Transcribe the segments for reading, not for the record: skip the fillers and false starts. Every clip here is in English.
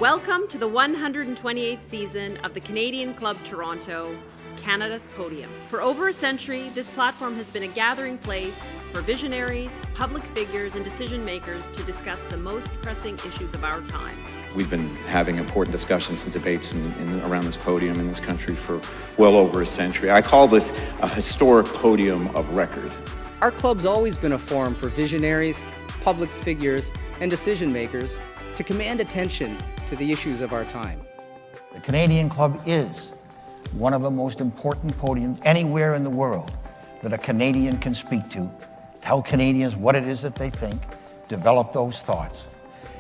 Welcome to the 128th season of the Canadian Club Toronto, Canada's Podium. For over a century, this platform has been a gathering place for visionaries, public figures, and decision makers to discuss the most pressing issues of our time. We've been having important discussions and debates around this podium in this country for well over a century. I call this a historic podium of record. Our club's always been a forum for visionaries, public figures, and decision makers to command attention to the issues of our time. The Canadian Club is one of the most important podiums anywhere in the world that a Canadian can speak to, tell Canadians what it is that they think, develop those thoughts.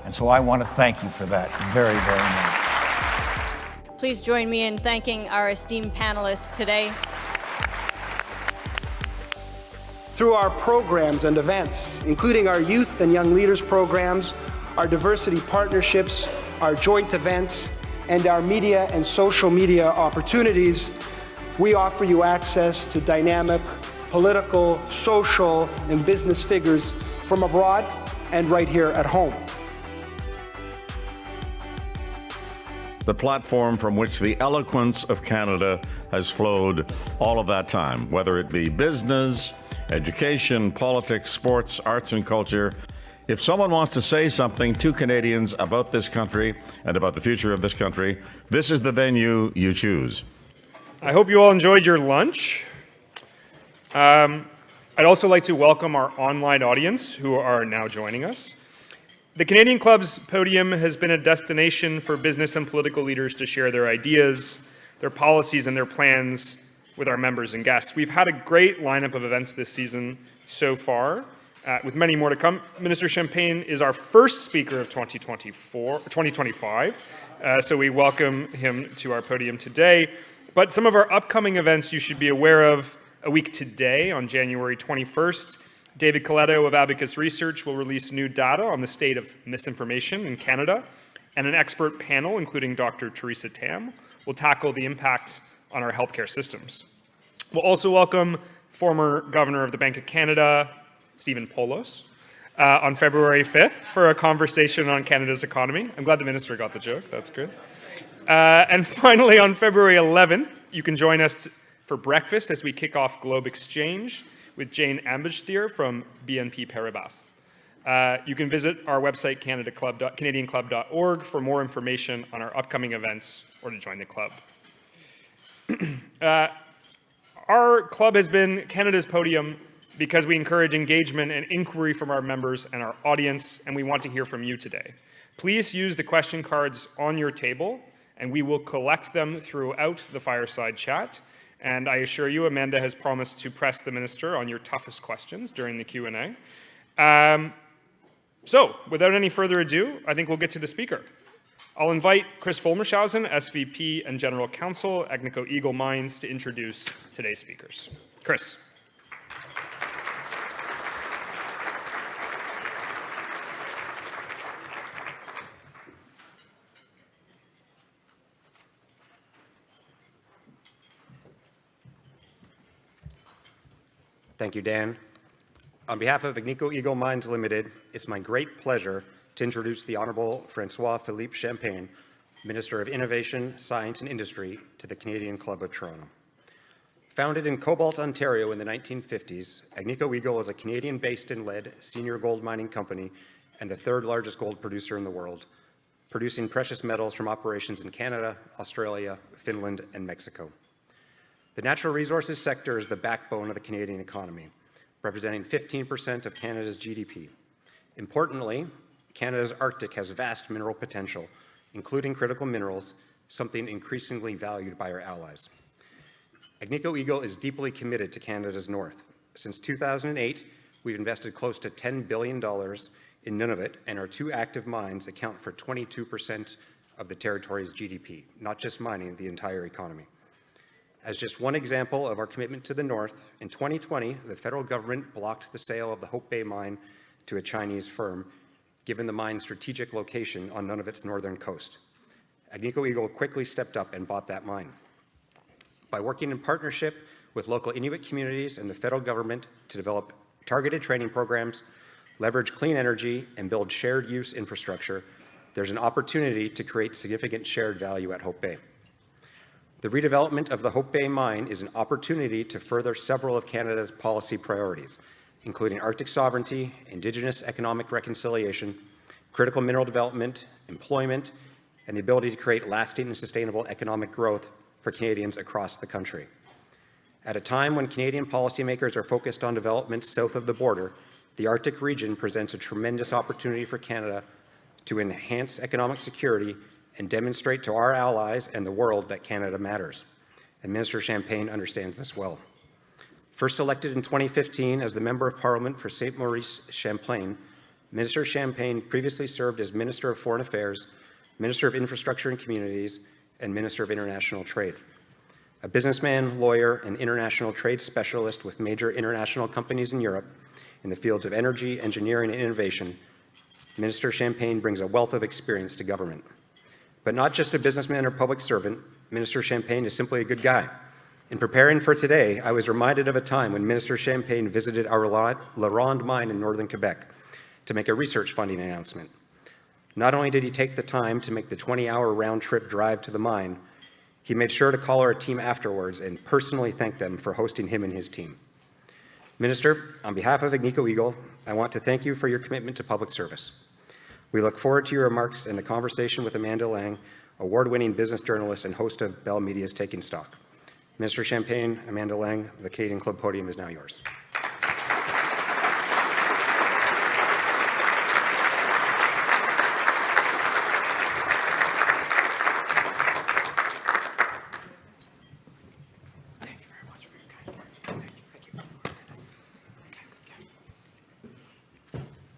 And so I want to thank you for that very, very much. Please join me in thanking our esteemed panelists today. Through our programs and events, including our youth and young leaders programs, our diversity partnerships, our joint events, and our media and social media opportunities, we offer you access to dynamic political, social, and business figures from abroad and right here at home. The platform from which the eloquence of Canada has flowed all of that time, whether it be business, education, politics, sports, arts, and culture. If someone wants to say something to Canadians about this country and about the future of this country, this is the venue you choose. I hope you all enjoyed your lunch. I'd also like to welcome our online audience who are now joining us. The Canadian Club's podium has been a destination for business and political leaders to share their ideas, their policies, and their plans with our members and guests. We've had a great lineup of events this season so far, with many more to come. Minister Champagne is our first speaker of 2025, so we welcome him to our podium today. But some of our upcoming events you should be aware of. A week today, on January 21st, David Coletto of Abacus Research will release new data on the state of misinformation in Canada, and an expert panel, including Dr. Theresa Tam, will tackle the impact on our healthcare systems. We'll also welcome former Governor of the Bank of Canada, Stephen Poloz, on February 5th for a conversation on Canada's economy. I'm glad the minister got the joke, that's good. And finally, on February 11th, you can join us for breakfast as we kick off Globe Exchange with Jane Ambushteer from BNP Paribas. You can visit our website, canadianclub.org, for more information on our upcoming events or to join the club. Our club has been Canada's podium because we encourage engagement and inquiry from our members and our audience, and we want to hear from you today. Please use the question cards on your table, and we will collect them throughout the fireside chat. And I assure you, Amanda has promised to press the minister on your toughest questions during the Q&A. So, without any further ado, I think we'll get to the speaker. I'll invite Chris Vollmershausen, SVP and General Counsel, Agnico Eagle Mines, to introduce today's speakers. Chris. Thank you, Dan. On behalf of Agnico Eagle Mines Limited, it's my great pleasure to introduce the Honourable François-Philippe Champagne, Minister of Innovation, Science and Industry to the Canadian Club of Toronto. Founded in Cobalt, Ontario in the 1950s, Agnico Eagle is a Canadian-based and led senior gold mining company and the third largest gold producer in the world, producing precious metals from operations in Canada, Australia, Finland, and Mexico. The natural resources sector is the backbone of the Canadian economy, representing 15% of Canada's GDP. Importantly, Canada's Arctic has vast mineral potential, including critical minerals, something increasingly valued by our allies. Agnico Eagle is deeply committed to Canada's north. Since 2008, we've invested close to $10 billion in Nunavut, and our two active mines account for 22% of the territory's GDP, not just mining, the entire economy. As just one example of our commitment to the north, in 2020, the federal government blocked the sale of the Hope Bay mine to a Chinese firm, given the mine's strategic location on Nunavut's northern coast. Agnico Eagle quickly stepped up and bought that mine. By working in partnership with local Inuit communities and the federal government to develop targeted training programs, leverage clean energy, and build shared use infrastructure, there's an opportunity to create significant shared value at Hope Bay. The redevelopment of the Hope Bay mine is an opportunity to further several of Canada's policy priorities, including Arctic sovereignty, Indigenous economic reconciliation, critical mineral development, employment, and the ability to create lasting and sustainable economic growth for Canadians across the country. At a time when Canadian policymakers are focused on developments south of the border, the Arctic region presents a tremendous opportunity for Canada to enhance economic security and demonstrate to our allies and the world that Canada matters. And Minister Champagne understands this well. First elected in 2015 as the Member of Parliament for St. Maurice Champlain, Minister Champagne previously served as Minister of Foreign Affairs, Minister of Infrastructure and Communities, and Minister of International Trade. A businessman, lawyer, and international trade specialist with major international companies in Europe in the fields of energy, engineering, and innovation, Minister Champagne brings a wealth of experience to government. But not just a businessman or public servant, Minister Champagne is simply a good guy. In preparing for today, I was reminded of a time when Minister Champagne visited our La Ronde mine in northern Quebec to make a research funding announcement. Not only did he take the time to make the 20-hour round-trip drive to the mine, he made sure to call our team afterwards and personally thank them for hosting him and his team. Minister, on behalf of Agnico Eagle, I want to thank you for your commitment to public service. We look forward to your remarks and the conversation with Amanda Lang, award-winning business journalist and host of Bell Media's Taking Stock. Minister Champagne, Amanda Lang, the Canadian Club podium is now yours.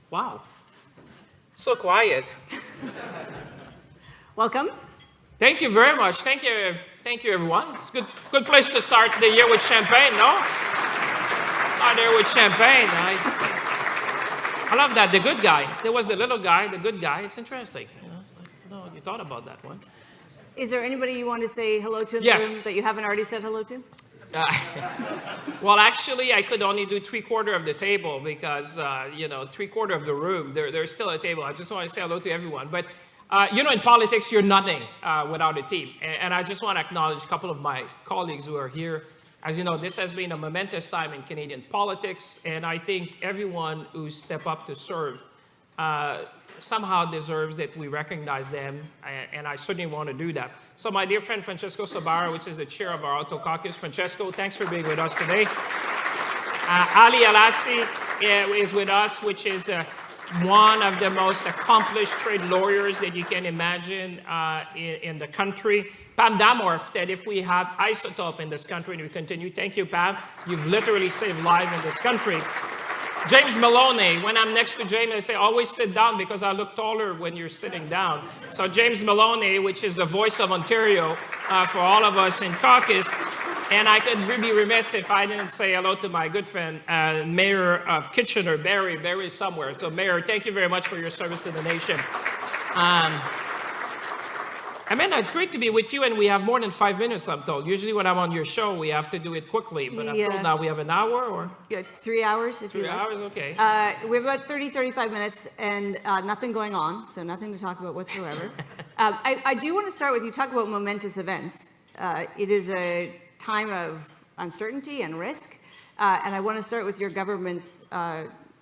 Wow, so quiet. Welcome. Thank you very much. Thank you, everyone. It's a good place to start the year with champagne, no? Start there with champagne. I love that. The good guy. There was the little guy, the good guy. It's interesting. You know, it's like, no, you thought about that one. Is there anybody you want to say hello to in Yes. the room that you haven't already said hello to? Well, actually, I could only do 3/4 of the table because, 3/4 of the room, there's still a table. I just want to say hello to everyone. But, in politics, you're nothing without a team. And I just want to acknowledge a couple of my colleagues who are here. As you know, this has been a momentous time in Canadian politics, and I think everyone who stepped up to serve somehow deserves that we recognize them, and I certainly want to do that. So my dear friend Francesco Sabara, which is the chair of our Auto Caucus, Francesco, thanks for being with us today. Ali Alassi is with us, which is one of the most accomplished trade lawyers that you can imagine in the country. Pam Damorf, that if we have isotope in this country and we continue, thank you, Pam. You've literally saved lives in this country. James Maloney, when I'm next to James, I say, always sit down because I look taller when you're sitting down. So James Maloney, which is the voice of Ontario for all of us in caucus. And I could be remiss if I didn't say hello to my good friend, Mayor of Kitchener, Barry. Barry's somewhere. So Mayor, thank you very much for your service to the nation. Amanda, it's great to be with you, and we have more than 5 minutes, I'm told. Usually when I'm on your show, we have to do it quickly, but I'm told now we have an hour, or? Yeah, 3 hours, if you like. 3 hours, okay. We have about 35 minutes and nothing going on, so nothing to talk about whatsoever. I do want to start with, you talk about momentous events. It is a time of uncertainty and risk, and I want to start with your government's,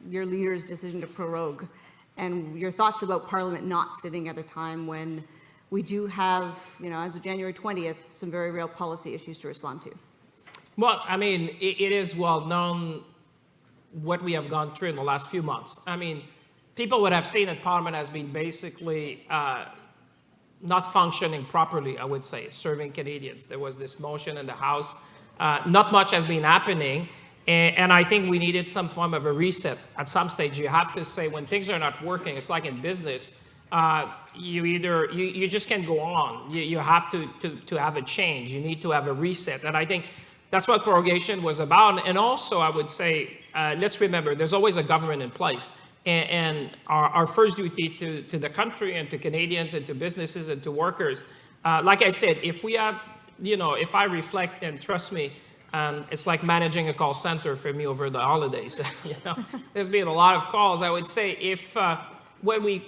your leader's decision to prorogue, and your thoughts about Parliament not sitting at a time when we do have, as of January 20th, some very real policy issues to respond to. Well, I mean, it is well known what we have gone through in the last few months. I mean, people would have seen that Parliament has been basically not functioning properly, I would say, serving Canadians. There was this motion in the House. Not much has been happening. And I think we needed some form of a reset. At some stage, you have to say when things are not working, it's like in business, you just can't go on. You have to have a change. You need to have a reset. And I think that's what prorogation was about. And also, I would say, let's remember, there's always a government in place. And our first duty to the country and to Canadians and to businesses and to workers, like I said, if we had, if I reflect, and trust me, it's like managing a call center for me over the holidays. There's been a lot of calls. I would say if when we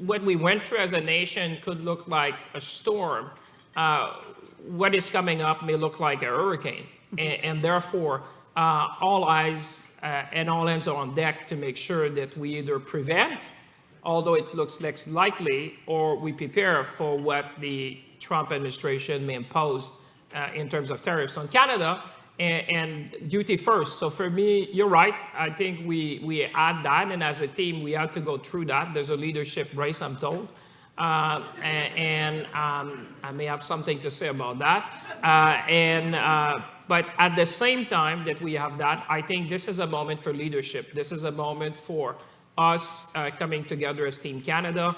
what we went through as a nation could look like a storm, what is coming up may look like a hurricane. And therefore, all eyes and all hands are on deck to make sure that we either prevent, although it looks less likely, or we prepare for what the Trump administration may impose in terms of tariffs on Canada and duty first. So for me, you're right. I think we had that, and as a team, we had to go through that. There's a leadership race, I'm told. I may have something to say about that. But at the same time that we have that, I think this is a moment for leadership. This is a moment for us coming together as Team Canada.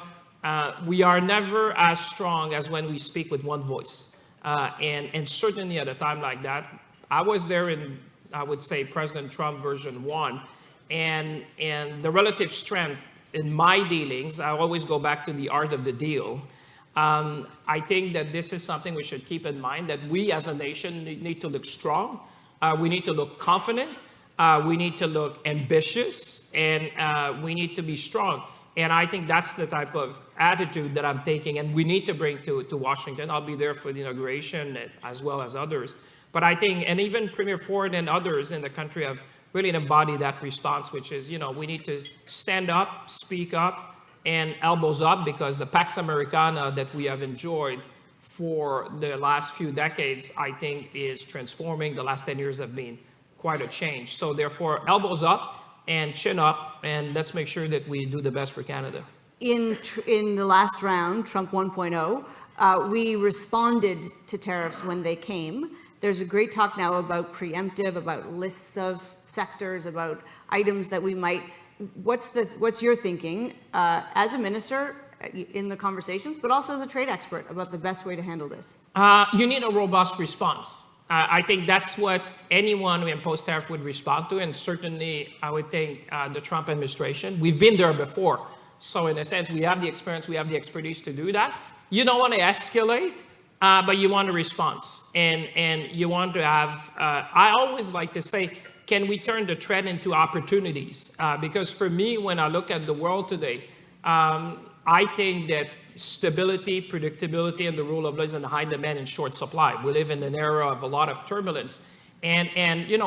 We are never as strong as when we speak with one voice. And certainly at a time like that, I was there in, I would say, President Trump version 1. And the relative strength in my dealings, I always go back to the art of the deal. I think that this is something we should keep in mind, that we as a nation need to look strong. We need to look confident. We need to look ambitious, and we need to be strong. And I think that's the type of attitude that I'm taking, and we need to bring to Washington. I'll be there for the inauguration as well as others. But I think, and even Premier Ford and others in the country have really embodied that response, which is, we need to stand up, speak up, and elbows up, because the Pax Americana that we have enjoyed for the last few decades, I think, is transforming. The last 10 years have been quite a change. So therefore, elbows up and chin up, and let's make sure that we do the best for Canada. In the last round, Trump 1.0, we responded to tariffs when they came. There's a great talk now about preemptive, about lists of sectors, about items that we might. What's your thinking as a minister in the conversations, but also as a trade expert about the best way to handle this? You need a robust response. I think that's what anyone who imposed tariff would respond to, and certainly I would think the Trump administration. We've been there before, so in a sense we have the experience, we have the expertise to do that. You don't want to escalate, but you want a response, and you want to have. I always like to say, can we turn the threat into opportunities? Because for me, when I look at the world today, I think that stability, predictability, and the rule of law is in high demand and short supply. We live in an era of a lot of turbulence. And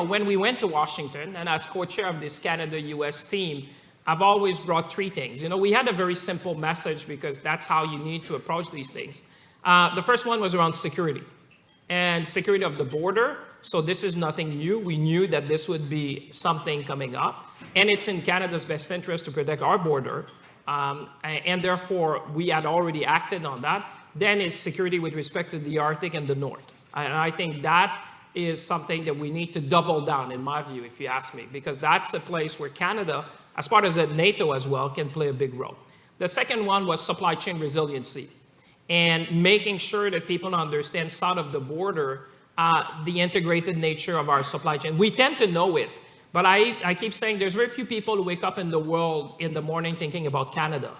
when we went to Washington, and as co-chair of this Canada-US team, I've always brought three things. We had a very simple message, because that's how you need to approach these things. The first one was around security, and security of the border. So this is nothing new. We knew that this would be something coming up, and it's in Canada's best interest to protect our border, and therefore we had already acted on that. Then is security with respect to the Arctic and the North, and I think that is something that we need to double down, in my view, if you ask me, because that's a place where Canada, as part of NATO as well, can play a big role. The second one was supply chain resiliency, and making sure that people understand south of the border the integrated nature of our supply chain. We tend to know it, but I keep saying there's very few people who wake up in the world in the morning thinking about Canada.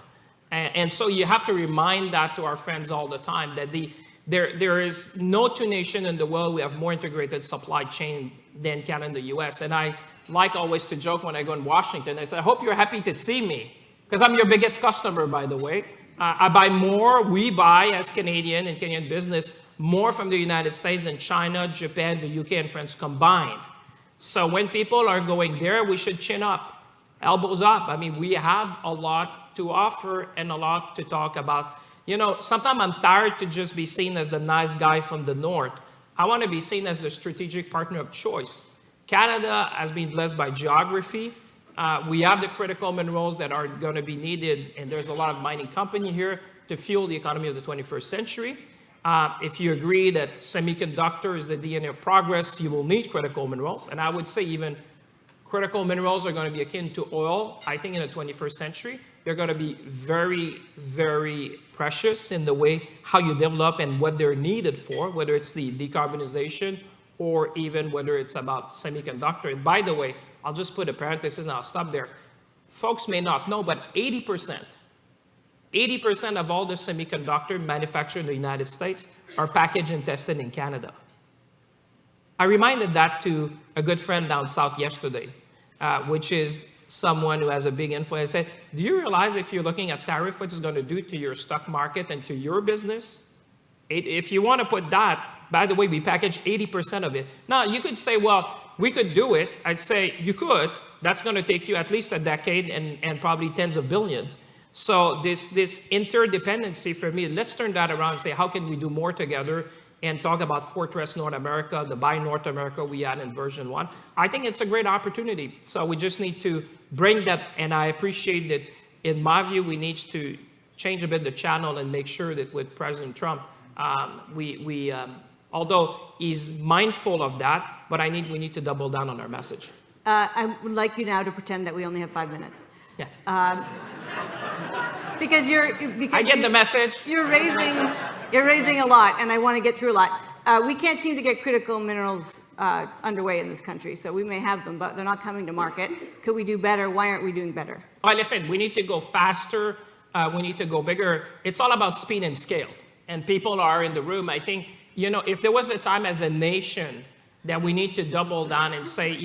And so you have to remind that to our friends all the time, that there is no two nations in the world who have more integrated supply chain than Canada and the US. And I like always to joke when I go in Washington, I say, I hope you're happy to see me, because I'm your biggest customer, by the way. I buy more, we buy as Canadian and Canadian business, more from the United States than China, Japan, the UK, and France combined. So when people are going there, we should chin up, elbows up. I mean, we have a lot to offer and a lot to talk about. Sometimes I'm tired to just be seen as the nice guy from the North. I want to be seen as the strategic partner of choice. Canada has been blessed by geography. We have the critical minerals that are going to be needed, and there's a lot of mining company here to fuel the economy of the 21st century. If you agree that semiconductor is the DNA of progress, you will need critical minerals. And I would say even critical minerals are going to be akin to oil, I think, in the 21st century. They're going to be very, very precious in the way how you develop and what they're needed for, whether it's the decarbonization or even whether it's about semiconductor. And by the way, I'll just put a parenthesis and I'll stop there. Folks may not know, but 80% of all the semiconductor manufactured in the United States are packaged and tested in Canada. I reminded that to a good friend down south yesterday. which is someone who has a big influence. I said, do you realize if you're looking at tariff, what it's going to do to your stock market and to your business? If you want to put that, by the way, we package 80% of it. Now, you could say, well, we could do it. I'd say you could. That's going to take you at least a decade and probably tens of billions. So this interdependency for me, let's turn that around and say, how can we do more together and talk about Fortress North America, the Buy North America we had in version 1. I think it's a great opportunity. So we just need to bring that, and I appreciate that, in my view, we need to change a bit the channel and make sure that with President Trump, although he's mindful of that, but we need to double down on our message. I would like you now to pretend that we only have 5 minutes. Yeah. Because I get the message. You're raising a lot, and I want to get through a lot. We can't seem to get critical minerals underway in this country, so we may have them, but they're not coming to market. Could we do better? Why aren't we doing better? Well, listen, we need to go faster. We need to go bigger. It's all about speed and scale. And people are in the room. I think, if there was a time as a nation that we need to double down and say,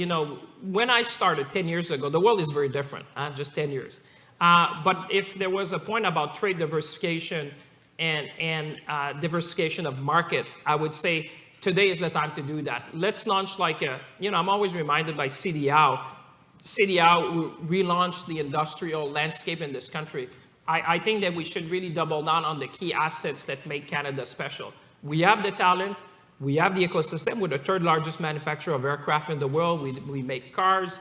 when I started 10 years ago, the world is very different, just 10 years. But if there was a point about trade diversification and diversification of market, I would say today is the time to do that. Let's launch I'm always reminded by CDAO. CDAO relaunched the industrial landscape in this country. I think that we should really double down on the key assets that make Canada special. We have the talent. We have the ecosystem. We're the third largest manufacturer of aircraft in the world. We make cars.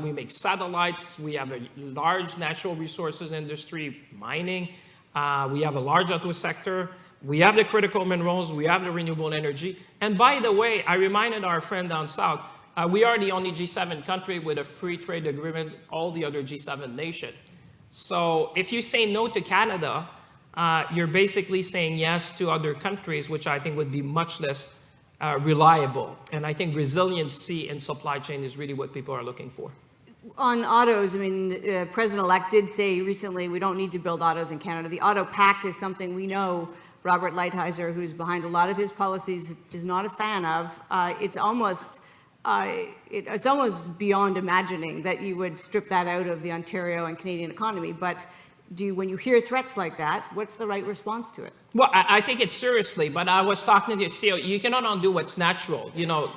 We make satellites. We have a large natural resources industry, mining. We have a large auto sector. We have the critical minerals. We have the renewable energy. And by the way, I reminded our friend down south, we are the only G7 country with a free trade agreement, all the other G7 nations. So if you say no to Canada, you're basically saying yes to other countries, which I think would be much less reliable. And I think resiliency in supply chain is really what people are looking for. On autos, President-elect did say recently we don't need to build autos in Canada. The Auto Pact is something we know Robert Lighthizer, who's behind a lot of his policies, is not a fan of. It's almost beyond imagining that you would strip that out of the Ontario and Canadian economy. But when you hear threats like that, what's the right response to it? Well, I take it seriously, but I was talking to the CEO, you cannot undo what's natural.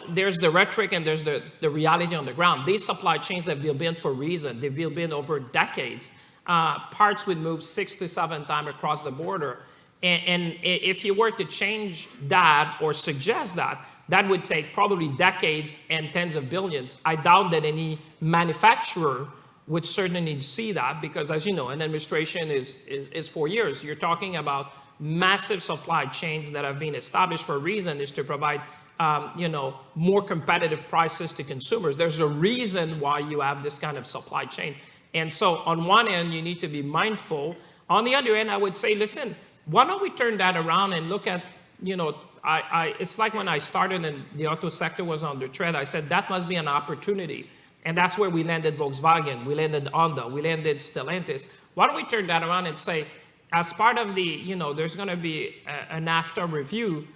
There's the rhetoric and there's the reality on the ground. These supply chains have been built for a reason. They've been built over decades. Parts would move 6 to 7 times across the border. And if you were to change that or suggest that, that would take probably decades and tens of billions. I doubt that any manufacturer would certainly see that because, as you know, an administration is 4 years. You're talking about massive supply chains that have been established for a reason, is to provide more competitive prices to consumers. There's a reason why you have this kind of supply chain. And so on one end, you need to be mindful. On the other end, I would say, listen, why don't we turn that around and look at, it's like when I started and the auto sector was under threat, I said that must be an opportunity. And that's where we landed Volkswagen, we landed Honda, we landed Stellantis. Why don't we turn that around and say, as part of the, there's going to be an NAFTA review,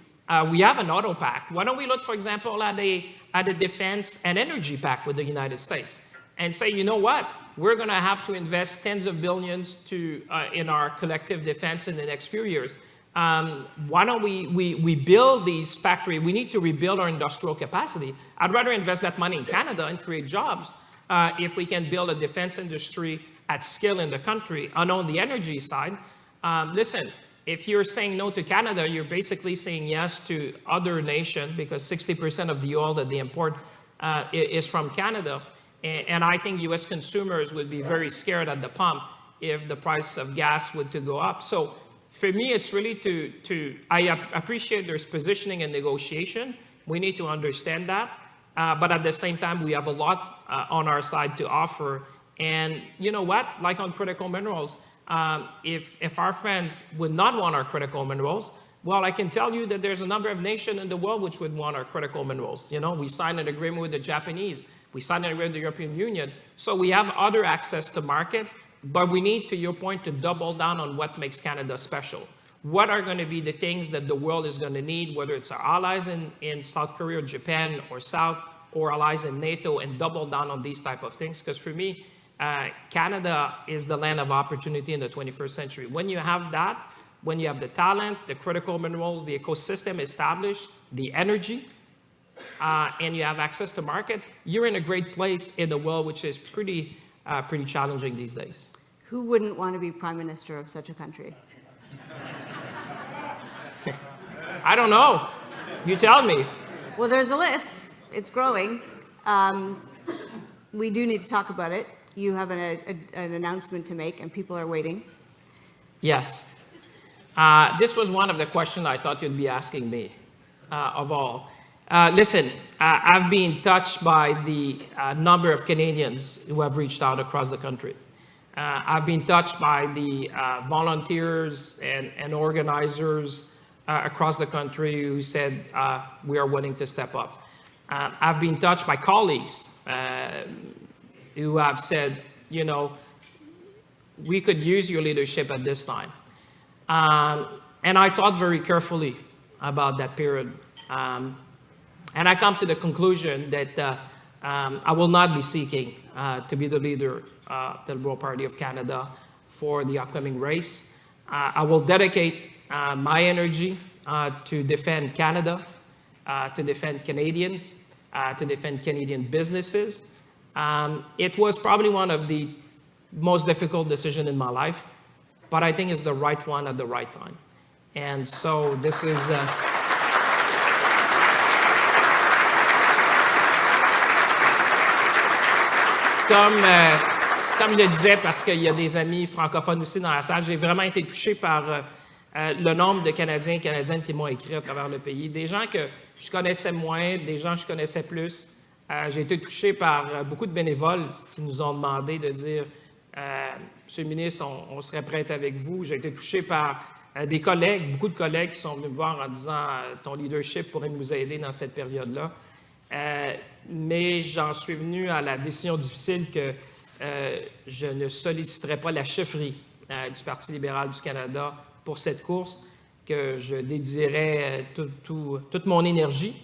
we have an auto pact. Why don't we look, for example, at a defense and energy pact with the United States and say, you know what, we're going to have to invest tens of billions in our collective defense in the next few years. Why don't we build these factories? We need to rebuild our industrial capacity. I'd rather invest that money in Canada and create jobs if we can build a defense industry at scale in the country. And on the energy side, listen, if you're saying no to Canada, you're basically saying yes to other nations because 60% of the oil that they import is from Canada. And I think U.S. consumers would be very scared at the pump if the price of gas were to go up. So for me, it's really I appreciate there's positioning and negotiation. We need to understand that. But at the same time, we have a lot on our side to offer. And you know what? Like on critical minerals, if our friends would not want our critical minerals, well, I can tell you that there's a number of nations in the world which would want our critical minerals. We signed an agreement with the Japanese. We signed an agreement with the European Union. So we have other access to market. But we need, to your point, to double down on what makes Canada special. What are going to be the things that the world is going to need, whether it's our allies in South Korea or Japan or South, or allies in NATO and double down on these type of things. Because for me, Canada is the land of opportunity in the 21st century. When you have that, when you have the talent, the critical minerals, the ecosystem established, the energy, and you have access to market, you're in a great place in the world, which is pretty challenging these days. Who wouldn't want to be prime minister of such a country? I don't know. You tell me. Well, there's a list. It's growing. We do need to talk about it. You have an announcement to make, and people are waiting. Yes. This was one of the questions I thought you'd be asking me, of all. Listen, I've been touched by the number of Canadians who have reached out across the country. I've been touched by the volunteers and organizers across the country who said we are willing to step up. I've been touched by colleagues who have said, you know, we could use your leadership at this time. And I thought very carefully about that period. And I come to the conclusion that I will not be seeking to be the leader of the Liberal Party of Canada for the upcoming race. I will dedicate my energy to defend Canada, to defend Canadians, to defend Canadian businesses. It was probably one of the most difficult decisions in my life, but I think it's the right one at the right time. And so this is... Comme je le disais, parce qu'il y a des amis francophones aussi dans la salle, j'ai vraiment été touché par le nombre de Canadiens et Canadiennes qui m'ont écrit à travers le pays. Des gens que je connaissais moins, des gens que je connaissais plus. J'ai été touché par beaucoup de bénévoles qui nous ont demandé de dire Monsieur le ministre, on serait prêt avec vous. J'ai été touché par des collègues, beaucoup de collègues qui sont venus me voir en disant ton leadership pourrait nous aider dans cette période-là. Mais j'en suis venu à la décision difficile que je ne solliciterai pas la chefferie du Parti libéral du Canada pour cette course, que je dédierai toute mon énergie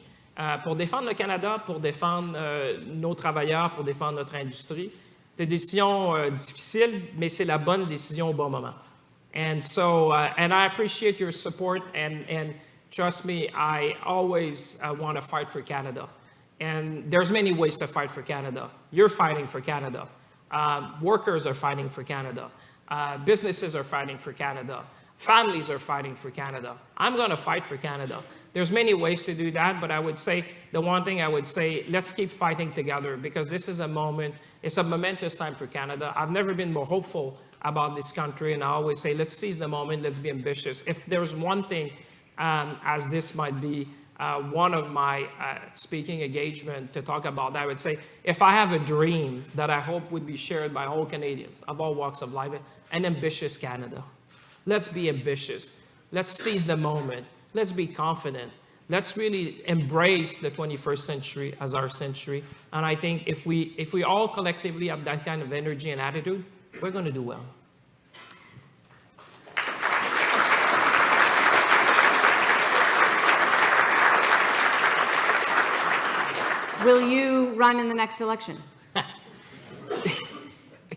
pour défendre le Canada, pour défendre nos travailleurs, pour défendre notre industrie. C'est une décision difficile, mais c'est la bonne décision au bon moment. And so, and I appreciate your support, and trust me, I always want to fight for Canada. And there's many ways to fight for Canada. You're fighting for Canada. Workers are fighting for Canada. Businesses are fighting for Canada. Families are fighting for Canada. I'm going to fight for Canada. There's many ways to do that, but I would say, the one thing I would say, let's keep fighting together, because this is a moment, it's a momentous time for Canada. I've never been more hopeful about this country, and I always say, let's seize the moment, let's be ambitious. If there's one thing, as this might be one of my speaking engagement to talk about, I would say, if I have a dream that I hope would be shared by all Canadians of all walks of life, an ambitious Canada. Let's be ambitious. Let's seize the moment. Let's be confident. Let's really embrace the 21st century as our century. And I think if we all collectively have that kind of energy and attitude, we're going to do well. Will you run in the next election?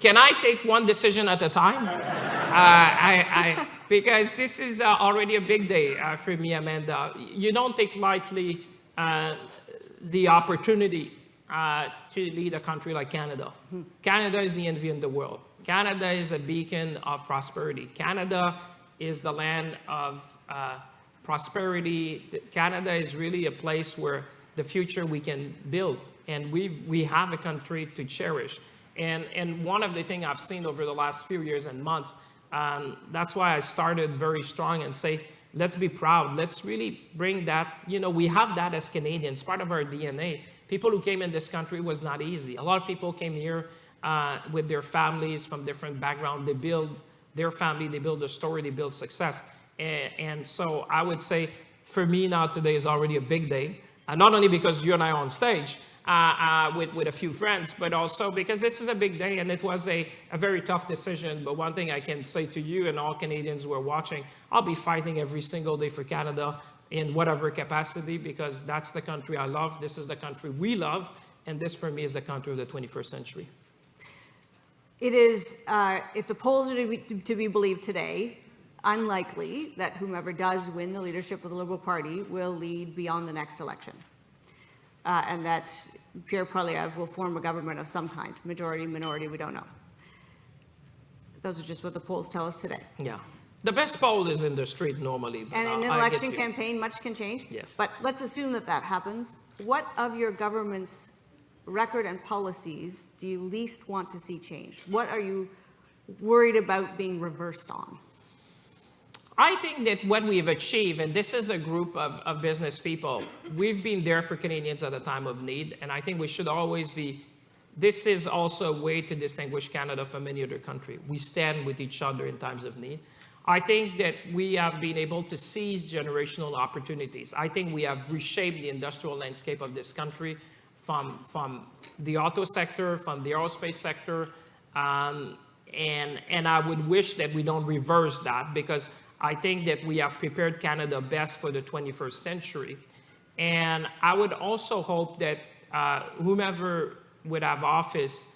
Can I take one decision at a time? Because this is already a big day for me, Amanda. You don't take lightly the opportunity to lead a country like Canada. Canada is the envy in the world. Canada is a beacon of prosperity. Canada is the land of prosperity. Canada is really a place where the future we can build, and we have a country to cherish. And one of the things I've seen over the last few years and months, that's why I started very strong and say, let's be proud. Let's really bring that, we have that as Canadians, part of our DNA. People who came in this country was not easy. A lot of people came here with their families from different backgrounds. They build their family, they build a story, they build success. And so I would say, for me now, today is already a big day. Not only because you and I are on stage with a few friends, but also because this is a big day and it was a very tough decision. But one thing I can say to you and all Canadians who are watching, I'll be fighting every single day for Canada. in whatever capacity, because that's the country I love, this is the country we love, and this for me is the country of the 21st century. It is, if the polls are to be believed today, unlikely that whomever does win the leadership of the Liberal Party will lead beyond the next election. And that Pierre Poilievre will form a government of some kind, majority, minority, we don't know. Those are just what the polls tell us today. Yeah. The best poll is in the street normally. But And in an election campaign, much can change. Yes. But let's assume that that happens. What of your government's record and policies do you least want to see changed? What are you worried about being reversed on? I think that what we've achieved, and this is a group of business people, we've been there for Canadians at a time of need, and I think we should always be, this is also a way to distinguish Canada from any other country. We stand with each other in times of need. I think that we have been able to seize generational opportunities. I think we have reshaped the industrial landscape of this country from the auto sector, from the aerospace sector, and I would wish that we don't reverse that, because I think that we have prepared Canada best for the 21st century. And I would also hope that whomever would have office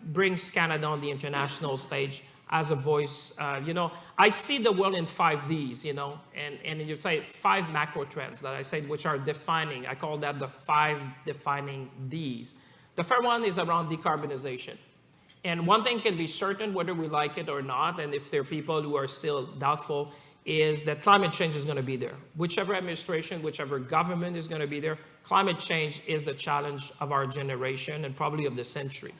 brings Canada on the international stage as a voice. You know, I see the world in 5 Ds, you know, and you say 5 macro trends that I say which are defining. I call that the 5 defining Ds. The first one is around decarbonization. And one thing can be certain, whether we like it or not, and if there are people who are still doubtful, is that climate change is going to be there. Whichever administration, whichever government is going to be there, climate change is the challenge of our generation and probably of the century.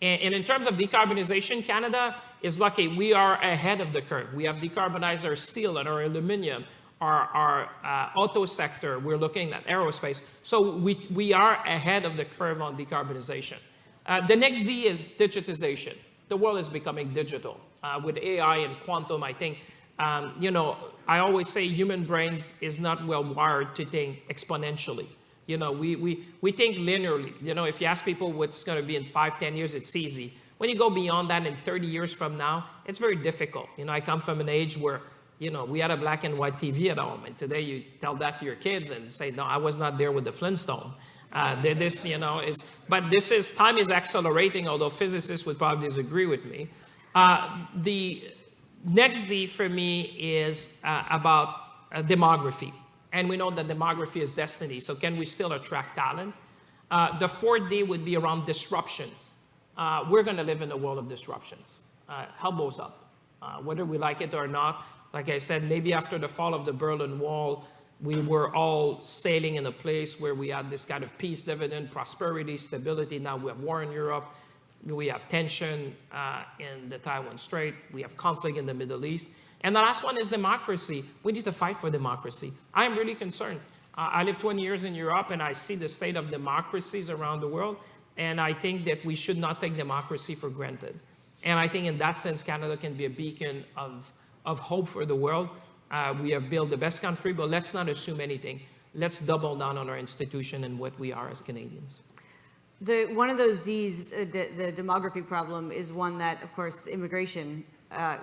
And in terms of decarbonization, Canada is lucky. We are ahead of the curve. We have decarbonized our steel and our aluminum, our auto sector. We're looking at aerospace. So we are ahead of the curve on decarbonization. The next D is digitization. The world is becoming digital. With AI and quantum, I think, you know, I always say human brains is not well wired to think exponentially. You know, we think linearly. You know, if you ask people what's going to be in 5, 10 years, it's easy. When you go beyond that in 30 years from now, it's very difficult. You know, I come from an age where, you know, we had a black and white TV at home. And today you tell that to your kids and say, no, I was not there with the Flintstone. This, you know, but this is, time is accelerating, although physicists would probably disagree with me. The next D for me is about demography. And we know that demography is destiny, so can we still attract talent? The fourth D would be around disruptions. We're going to live in a world of disruptions. Elbows up, whether we like it or not. Like I said, maybe after the fall of the Berlin Wall, we were all sailing in a place where we had this kind of peace dividend, prosperity, stability. Now we have war in Europe. We have tension in the Taiwan Strait. We have conflict in the Middle East. And the last one is democracy. We need to fight for democracy. I'm really concerned. I lived 20 years in Europe, and I see the state of democracies around the world. And I think that we should not take democracy for granted. And I think in that sense, Canada can be a beacon of hope for the world. We have built the best country, but let's not assume anything. Let's double down on our institution and what we are as Canadians. One of those Ds, the demography problem, is one that, of course, immigration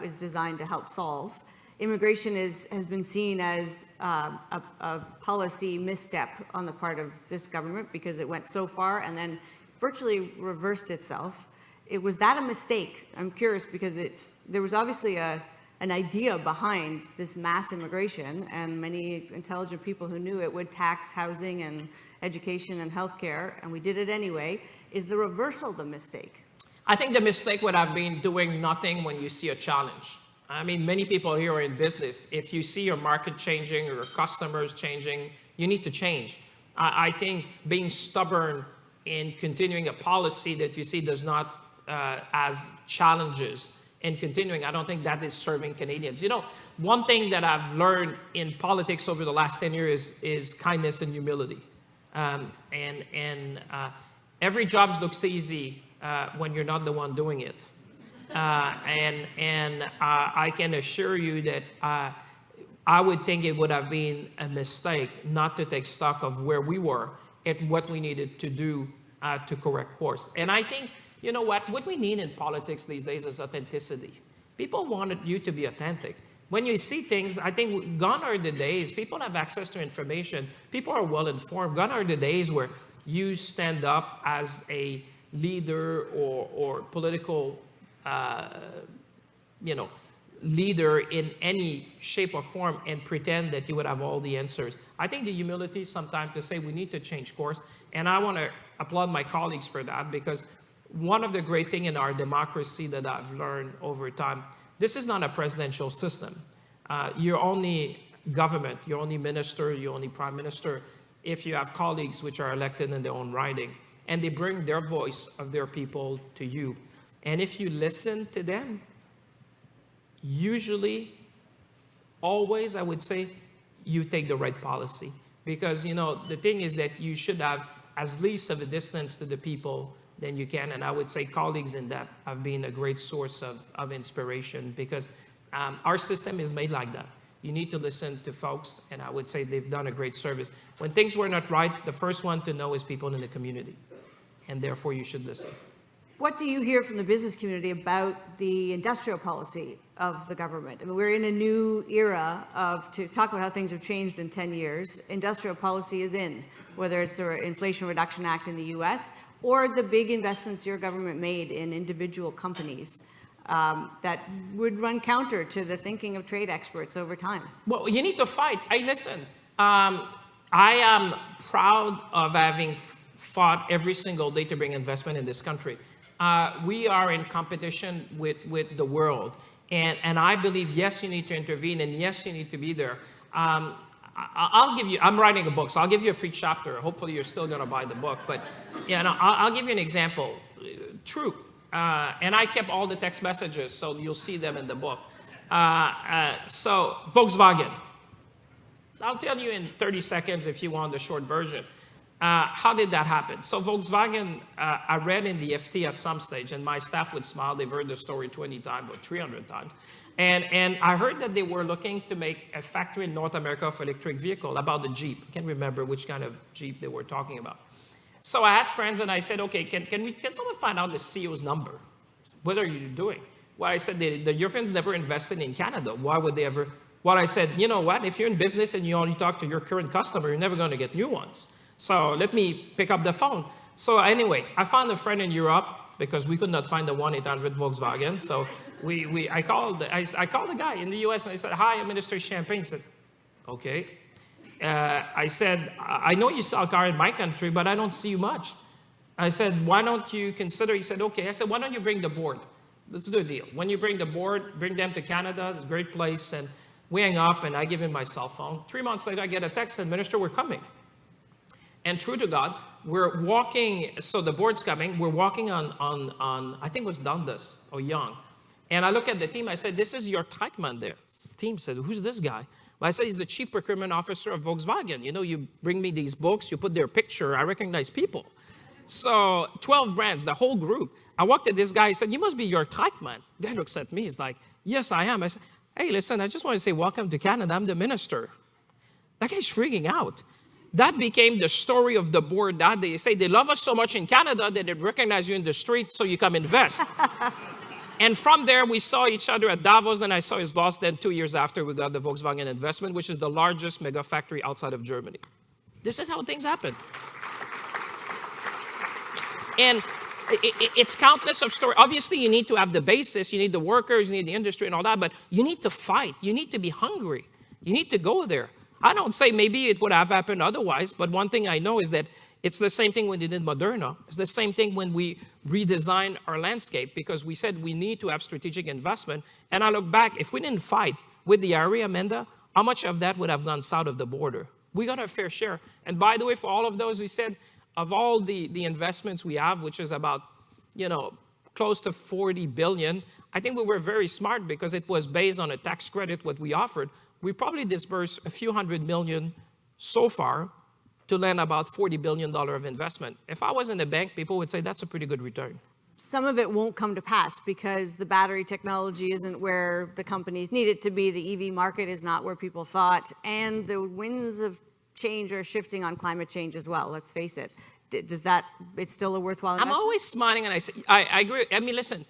is designed to help solve. Immigration has been seen as a policy misstep on the part of this government because it went so far and then virtually reversed itself. Was that a mistake? I'm curious because there was obviously an idea behind this mass immigration, and many intelligent people who knew it would tax housing and education and healthcare, and we did it anyway. Is the reversal the mistake? I think the mistake would have been doing nothing when you see a challenge. I mean, many people here are in business. If you see your market changing or your customers changing, you need to change. I think being stubborn in continuing a policy that you see does not as challenges and continuing, I don't think that is serving Canadians. You know, one thing that I've learned in politics over the last 10 years is kindness and humility. Every job looks easy when you're not the one doing it. I can assure you that I would think it would have been a mistake not to take stock of where we were and what we needed to do to correct course. And I think, you know what we need in politics these days is authenticity. People wanted you to be authentic. When you see things, I think gone are the days, people have access to information, people are well informed. Gone are the days where you stand up as a leader or political, leader in any shape or form and pretend that you would have all the answers. I think the humility sometimes to say we need to change course, and I want to applaud my colleagues for that, because one of the great things in our democracy that I've learned over time, this is not a presidential system. You're only government, you're only minister, you're only prime minister if you have colleagues which are elected in their own writing, and they bring their voice of their people to you. And if you listen to them, usually, always, I would say, you take the right policy. Because, the thing is that you should have as least of a distance to the people than you can. And I would say colleagues in that have been a great source of inspiration, because our system is made like that. You need to listen to folks, and I would say they've done a great service. When things were not right, the first one to know is people in the community, and therefore you should listen. What do you hear from the business community about the industrial policy of the government? I mean, we're in a new era to talk about how things have changed in 10 years. Industrial policy is in, whether it's the Inflation Reduction Act in the US or the big investments your government made in individual companies that would run counter to the thinking of trade experts over time. Well, you need to fight. Hey, listen, I am proud of having fought every single day to bring investment in this country. We are in competition with the world. And I believe, yes, you need to intervene, and yes, you need to be there. I'll give you, I'm writing a book, so I'll give you a free chapter. Hopefully you're still going to buy the book. But I'll give you an example. True. And I kept all the text messages, so you'll see them in the book. So Volkswagen. I'll tell you in 30 seconds if you want the short version. How did that happen? So Volkswagen, I read in the FT at some stage, and my staff would smile. They've heard the story 20 times or 300 times. And I heard that they were looking to make a factory in North America for electric vehicle, about the Jeep. I can't remember which kind of Jeep they were talking about. So I asked friends, and I said, okay, can someone find out the CEO's number? What are you doing? Well, I said, the Europeans never invested in Canada. Why would they ever? Well, I said, you know what? If you're in business and you only talk to your current customer, you're never going to get new ones. So let me pick up the phone. So anyway, I found a friend in Europe, because we could not find the 1-800 Volkswagen. So I called the guy in the US, and I said, hi, I'm Minister Champagne. He said, okay. I said, I know you sell cars in my country, but I don't see you much. I said, why don't you consider? He said, okay. I said, why don't you bring the board? Let's do a deal. When you bring the board, bring them to Canada. It's a great place. And we hang up, and I give him my cell phone. 3 months later, I get a text, and Minister, we're coming. And true to God, we're walking, so the board's coming, we're walking on I think it was Dundas or Young. And I look at the team, I said, this is your Teichmann there. The team said, who's this guy? Well, I said, he's the chief procurement officer of Volkswagen. You bring me these books, you put their picture, I recognize people. So 12 brands, the whole group. I walked at this guy, he said, you must be your Teichmann. The guy looks at me, he's like, yes, I am. I said, hey, listen, I just want to say, welcome to Canada, I'm the minister. That guy's freaking out. That became the story of the board that day. They say they love us so much in Canada that they recognize you in the street, so you come invest. And from there, we saw each other at Davos, and I saw his boss. Then 2 years after, we got the Volkswagen investment, which is the largest mega factory outside of Germany. This is how things happen. And it's countless of stories. Obviously, you need to have the basis. You need the workers, you need the industry and all that, but you need to fight. You need to be hungry. You need to go there. I don't say maybe it would have happened otherwise, but one thing I know is that it's the same thing when they did Moderna. It's the same thing when we redesigned our landscape, because we said we need to have strategic investment. And I look back, if we didn't fight with the IRA, Amanda, how much of that would have gone south of the border? We got our fair share. And by the way, for all of those, we said, of all the investments we have, which is about, close to 40 billion, I think we were very smart because it was based on a tax credit, what we offered. We probably disbursed a few $100 million so far to land about $40 billion of investment. If I was in the bank, people would say that's a pretty good return. Some of it won't come to pass because the battery technology isn't where the companies need it to be. The EV market is not where people thought. And the winds of change are shifting on climate change as well, let's face it. It's still a worthwhile investment? I'm always smiling, and I say, I agree. I mean, listen,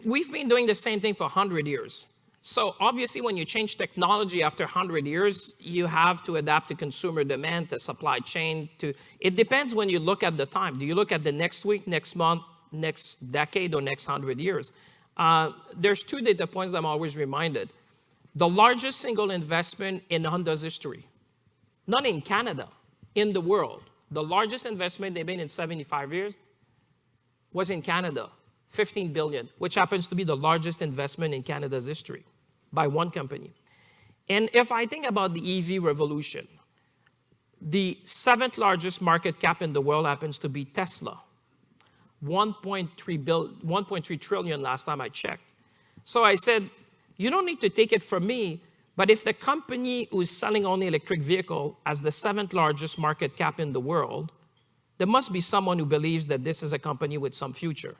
we've been doing the same thing for 100 years. So obviously, when you change technology after 100 years, you have to adapt to consumer demand, the supply chain. It depends when you look at the time. Do you look at the next week, next month, next decade, or next 100 years? There's 2 data points that I'm always reminded. The largest single investment in Honda's history, not in Canada, in the world, the largest investment they've made in 75 years was in Canada, $15 billion, which happens to be the largest investment in Canada's history by one company. And if I think about the EV revolution, the 7th largest market cap in the world happens to be Tesla. 1.3 trillion last time I checked. So I said, you don't need to take it from me, but if the company who's selling only electric vehicle has the 7th largest market cap in the world, there must be someone who believes that this is a company with some future.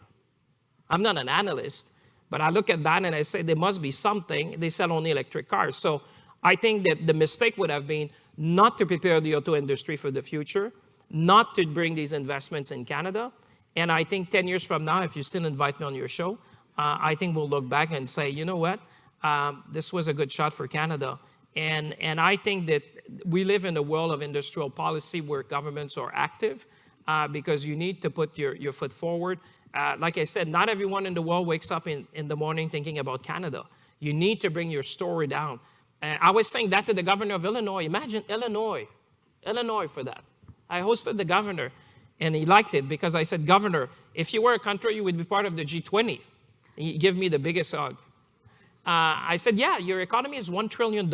I'm not an analyst, but I look at that and I say there must be something. They sell only electric cars. So I think that the mistake would have been not to prepare the auto industry for the future, not to bring these investments in Canada. And I think 10 years from now, if you still invite me on your show, I think we'll look back and say, you know what, this was a good shot for Canada. And I think that we live in a world of industrial policy where governments are active because you need to put your foot forward. Like I said, not everyone in the world wakes up in the morning thinking about Canada. You need to bring your story down. I was saying that to the governor of Illinois. Imagine Illinois for that. I hosted the governor, and he liked it because I said, Governor, if you were a country, you would be part of the G20. He gave me the biggest hug. I said, yeah, your economy is $1 trillion.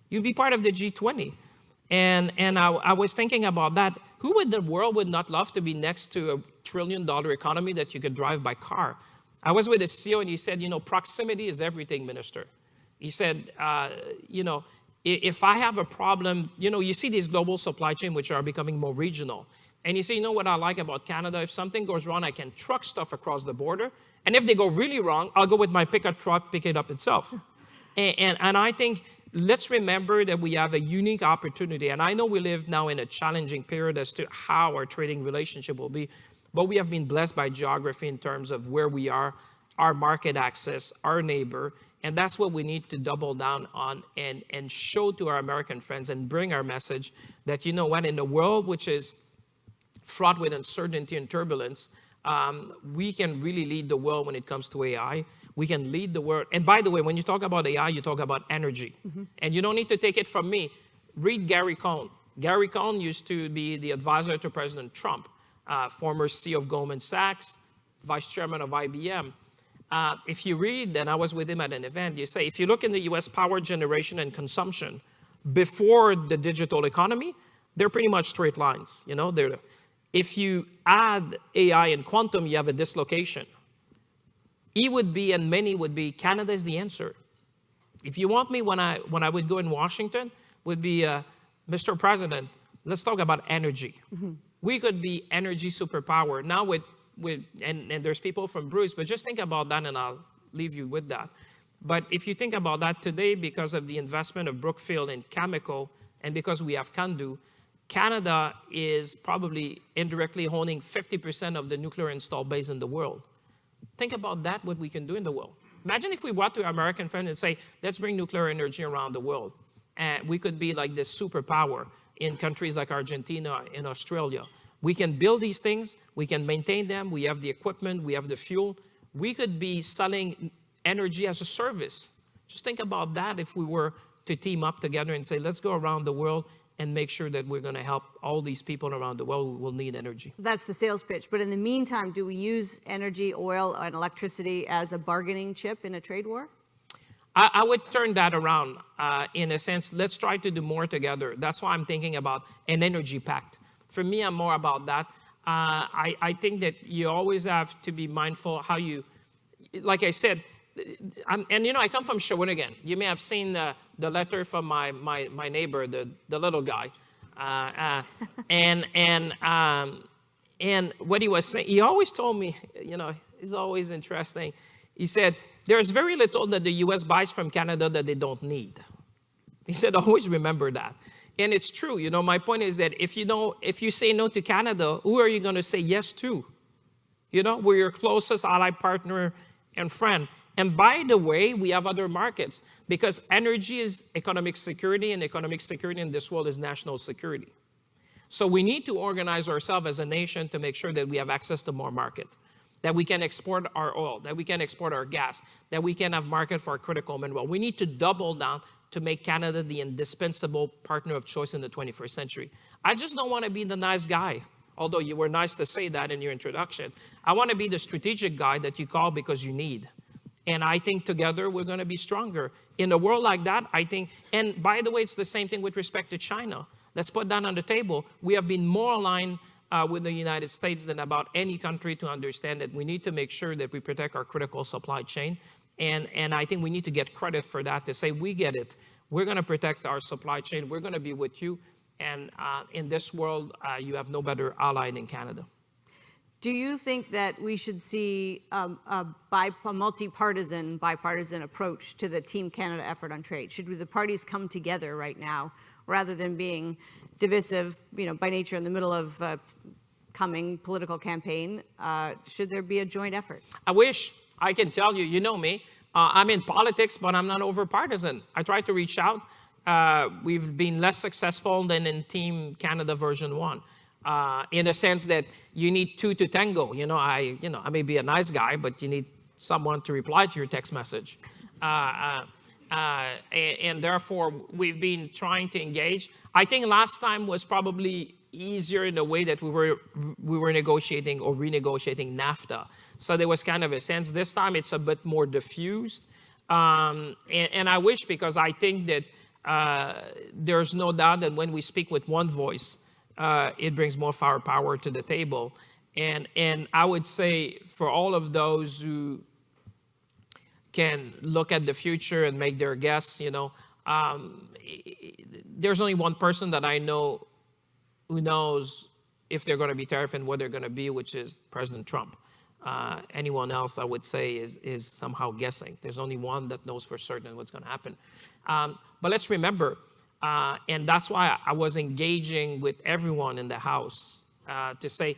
You'd be part of the G20. And I was thinking about that. Who in the world would not love to be next to a $1 trillion economy that you could drive by car? I was with a CEO and he said, you know, proximity is everything, Minister. He said, you know, if I have a problem, you know, you see these global supply chains which are becoming more regional. And you say, you know what I like about Canada? If something goes wrong, I can truck stuff across the border. And if they go really wrong, I'll go with my pickup truck, pick it up itself. And I think, let's remember that we have a unique opportunity. And I know we live now in a challenging period as to how our trading relationship will be. But we have been blessed by geography in terms of where we are, our market access, our neighbor. And that's what we need to double down on and show to our American friends and bring our message that, you know what, in a world which is fraught with uncertainty and turbulence, we can really lead the world when it comes to AI. We can lead the world. And by the way, when you talk about AI, you talk about energy. Mm-hmm. And you don't need to take it from me. Read Gary Cohn. Gary Cohn used to be the advisor to President Trump, former CEO of Goldman Sachs, vice chairman of IBM. If you read, and I was with him at an event, you say, if you look in the US power generation and consumption before the digital economy, they're pretty much straight lines. You know, if you add AI and quantum, you have a dislocation. He would be, and many would be, Canada is the answer. If you want me, when I would go in Washington, would be, Mr. President, let's talk about energy. Mm-hmm. We could be energy superpower. Now and there's people from Bruce, but just think about that and I'll leave you with that. But if you think about that today, because of the investment of Brookfield in Cameco, and because we have Candu, Canada is probably indirectly owning 50% of the nuclear installed base in the world. Think about that, what we can do in the world. Imagine if we went to our American friends and say, let's bring nuclear energy around the world. And we could be like this superpower in countries like Argentina and Australia. We can build these things, we can maintain them, we have the equipment, we have the fuel. We could be selling energy as a service. Just think about that if we were to team up together and say, let's go around the world and make sure that we're going to help all these people around the world who will need energy. That's the sales pitch. But in the meantime, do we use energy, oil, and electricity as a bargaining chip in a trade war? I would turn that around in a sense. Let's try to do more together. That's why I'm thinking about an energy pact. For me, I'm more about that. I think that you always have to be mindful how you, like I said, and you know, I come from Shawinigan. You may have seen the letter from my neighbor, the little guy, and what he was saying. He always told me, you know, it's always interesting. He said, "There's very little that the U.S. buys from Canada that they don't need." He said, "Always remember that." And it's true. You know, my point is that if you say no to Canada, who are you going to say yes to? You know, we're your closest ally partner and friend. And by the way, we have other markets because energy is economic security, and economic security in this world is national security. So we need to organize ourselves as a nation to make sure that we have access to more market, that we can export our oil, that we can export our gas, that we can have market for our critical mineral. We need to double down to make Canada the indispensable partner of choice in the 21st century. I just don't want to be the nice guy, although you were nice to say that in your introduction. I want to be the strategic guy that you call because you need. And I think together we're going to be stronger. In a world like that, I think, and by the way, it's the same thing with respect to China. Let's put that on the table. We have been more aligned with the United States than about any country to understand that we need to make sure that we protect our critical supply chain. And I think we need to get credit for that, to say, we get it. We're going to protect our supply chain. We're going to be with you. And in this world, you have no better ally than Canada. Do you think that we should see a bipartisan approach to the Team Canada effort on trade? Should the parties come together right now rather than being divisive, by nature in the middle of a coming political campaign? Should there be a joint effort? I wish. I can tell you, you know me, I'm in politics, but I'm not over partisan. I try to reach out. We've been less successful than in Team Canada version 1. In the sense that you need two to tango. I may be a nice guy, but you need someone to reply to your text message. And therefore, we've been trying to engage. I think last time was probably easier in the way that we were negotiating or renegotiating NAFTA. So there was kind of a sense. This time it's a bit more diffused. And I wish, because I think that there's no doubt that when we speak with one voice, it brings more firepower to the table. And I would say for all of those who can look at the future and make their guess, there's only one person that I know who knows if they're going to be tariffed and what they're going to be, which is President Trump. Anyone else, I would say, is somehow guessing. There's only one that knows for certain what's going to happen. But let's remember, and that's why I was engaging with everyone in the House to say,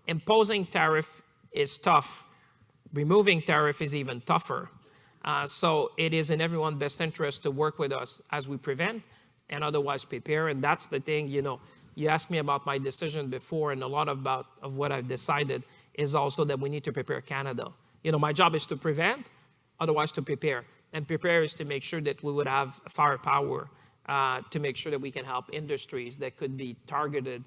imposing tariff is tough. Removing tariff is even tougher. So it is in everyone's best interest to work with us as we prevent and otherwise prepare. And that's the thing, you asked me about my decision before, and a lot of what I've decided is also that we need to prepare Canada. My job is to prevent, otherwise to prepare. And prepare is to make sure that we would have firepower to make sure that we can help industries that could be targeted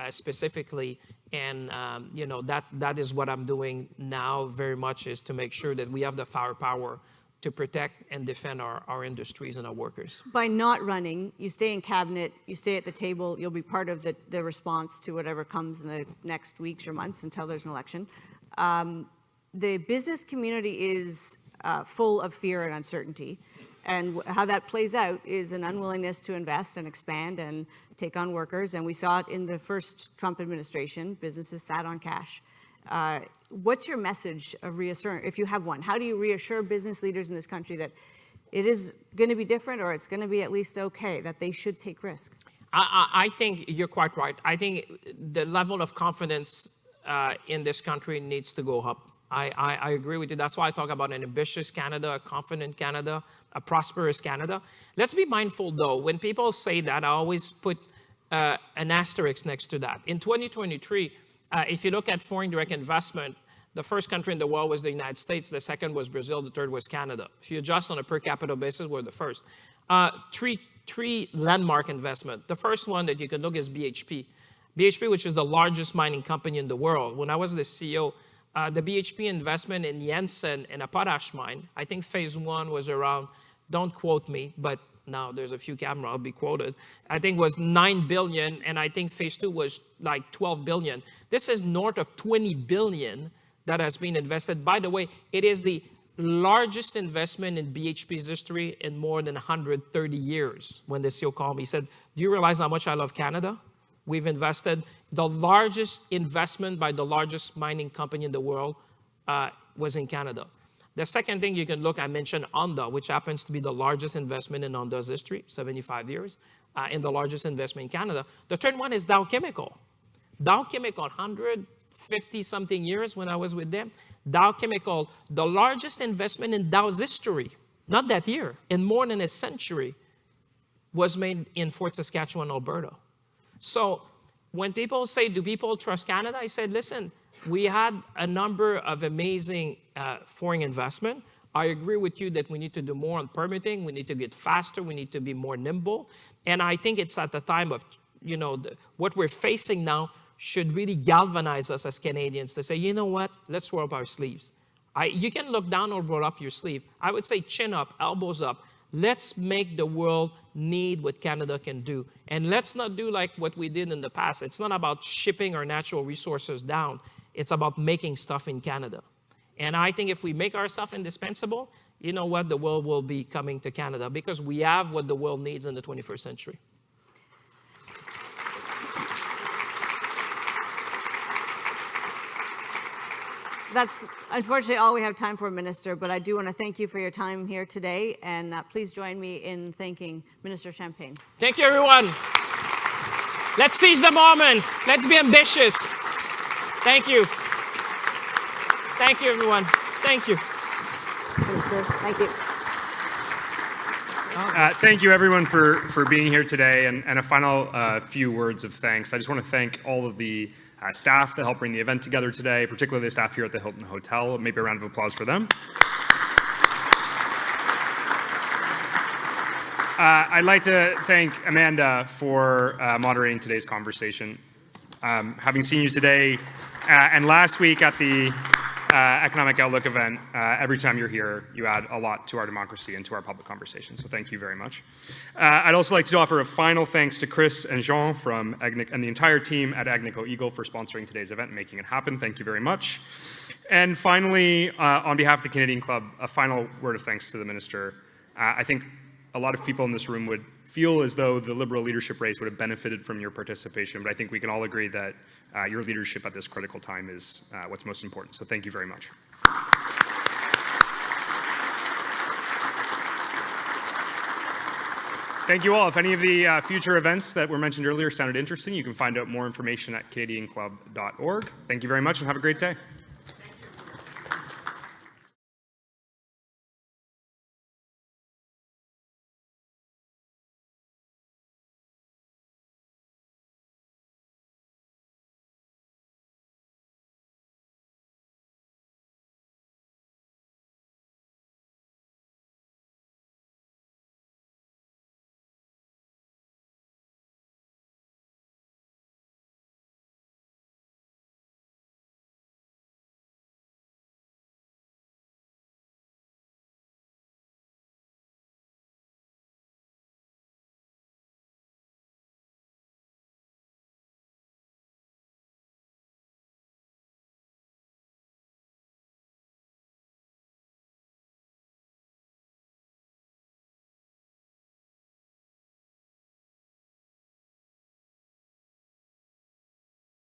specifically. And, that is what I'm doing now very much, is to make sure that we have the firepower to protect and defend our industries and our workers. By not running, you stay in cabinet, you stay at the table, you'll be part of the response to whatever comes in the next weeks or months until there's an election. The business community is full of fear and uncertainty. And how that plays out is an unwillingness to invest and expand and take on workers. And we saw it in the first Trump administration. Businesses sat on cash. What's your message of reassurance, if you have one? How do you reassure business leaders in this country that it is going to be different, or it's going to be at least okay, that they should take risk? I think you're quite right. I think the level of confidence in this country needs to go up. I agree with you. That's why I talk about an ambitious Canada, a confident Canada, a prosperous Canada. Let's be mindful, though. When people say that, I always put an asterisk next to that. In 2023, if you look at foreign direct investment, the first country in the world was the United States. The second was Brazil. The third was Canada. If you adjust on a per capita basis, we're the first. Three landmark investment. The first one that you can look is BHP. BHP, which is the largest mining company in the world. When I was the CEO, the BHP investment in Jansen in a potash mine, I think phase 1 was around, don't quote me, but now there's a few cameras, I'll be quoted, I think was 9 billion, and I think phase 2 was like 12 billion. This is north of 20 billion that has been invested. By the way, it is the largest investment in BHP's history in more than 130 years. When the CEO called me, he said, do you realize how much I love Canada? We've invested, the largest investment by the largest mining company in the world was in Canada. The second thing you can look, I mentioned Honda, which happens to be the largest investment in Honda's history, 75 years, and the largest investment in Canada. The third one is Dow Chemical. Dow Chemical, 50-something years when I was with them. Dow Chemical, the largest investment in Dow's history, not that year, in more than a century, was made in Fort Saskatchewan, Alberta. So when people say, do people trust Canada? I said, listen, we had a number of amazing foreign investment. I agree with you that we need to do more on permitting. We need to get faster. We need to be more nimble. And I think it's at the time of, what we're facing now should really galvanize us as Canadians to say, you know what, let's roll up our sleeves. You can look down or roll up your sleeve. I would say chin up, elbows up. Let's make the world need what Canada can do. And let's not do like what we did in the past. It's not about shipping our natural resources down. It's about making stuff in Canada. And I think if we make ourselves indispensable, you know what, the world will be coming to Canada because we have what the world needs in the 21st century. That's unfortunately all we have time for, Minister, but I do want to thank you for your time here today, and please join me in thanking Minister Champagne. Thank you, everyone. Let's seize the moment. Let's be ambitious. Thank you. Thank you, everyone. Thank you. Minister, thank you. Thank you, everyone, for being here today. And a final few words of thanks. I just want to thank all of the staff that helped bring the event together today, particularly the staff here at the Hilton Hotel. Maybe a round of applause for them. I'd like to thank Amanda for moderating today's conversation. Having seen you today and last week at the Economic Outlook event, every time you're here, you add a lot to our democracy and to our public conversation, so thank you very much. I'd also like to offer a final thanks to Chris and Jean from and the entire team at Agnico Eagle for sponsoring today's event and making it happen. Thank you very much. And finally, on behalf of the Canadian Club, a final word of thanks to the Minister. I think a lot of people in this room would feel as though the Liberal leadership race would have benefited from your participation, but I think we can all agree that your leadership at this critical time is what's most important. So thank you very much. Thank you all. If any of the future events that were mentioned earlier sounded interesting, you can find out more information at canadianclub.org. Thank you very much and have a great day.